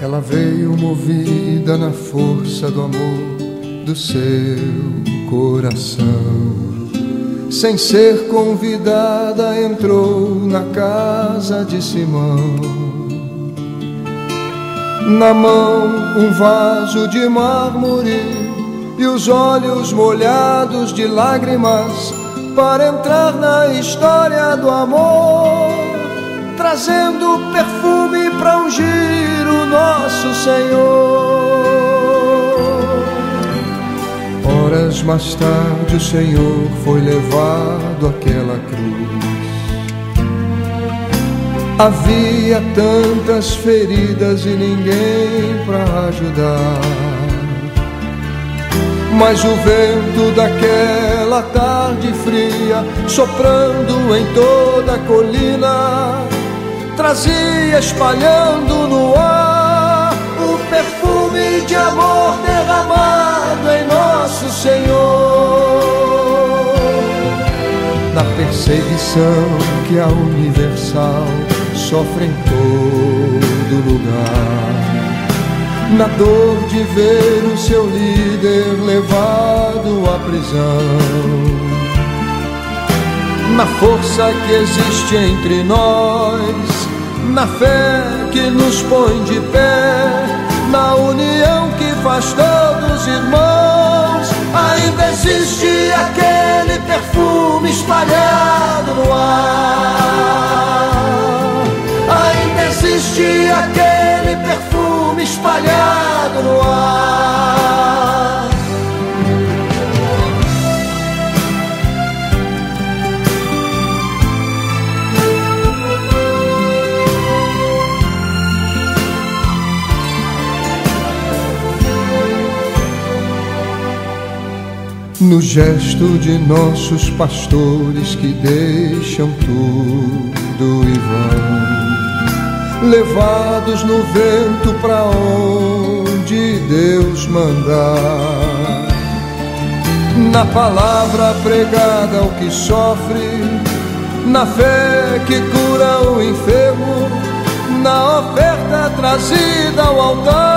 Ela veio movida na força do amor do seu coração. Sem ser convidada, entrou na casa de Simão. Na mão um vaso de mármore e os olhos molhados de lágrimas, para entrar na história do amor, trazendo perfume para ungir o nosso Senhor. Horas mais tarde o Senhor foi levado àquela cruz. Havia tantas feridas e ninguém para ajudar, mas o vento daquela tarde fria, soprando em toda a colina, trazia espalhando no ar o perfume de amor derramado em nosso Senhor. Na perseguição que a universal sofre em todo lugar, na dor de ver o seu líder levado à prisão, na força que existe entre nós, na fé que nos põe de pé, na união que faz todos irmãos, ainda existe aquele perfume espalhado no ar. Ainda existe aquele perfume espalhado no ar. No gesto de nossos pastores que deixam tudo e vão, levados no vento para onde Deus mandar, na palavra pregada ao que sofre, na fé que cura o enfermo, na oferta trazida ao altar.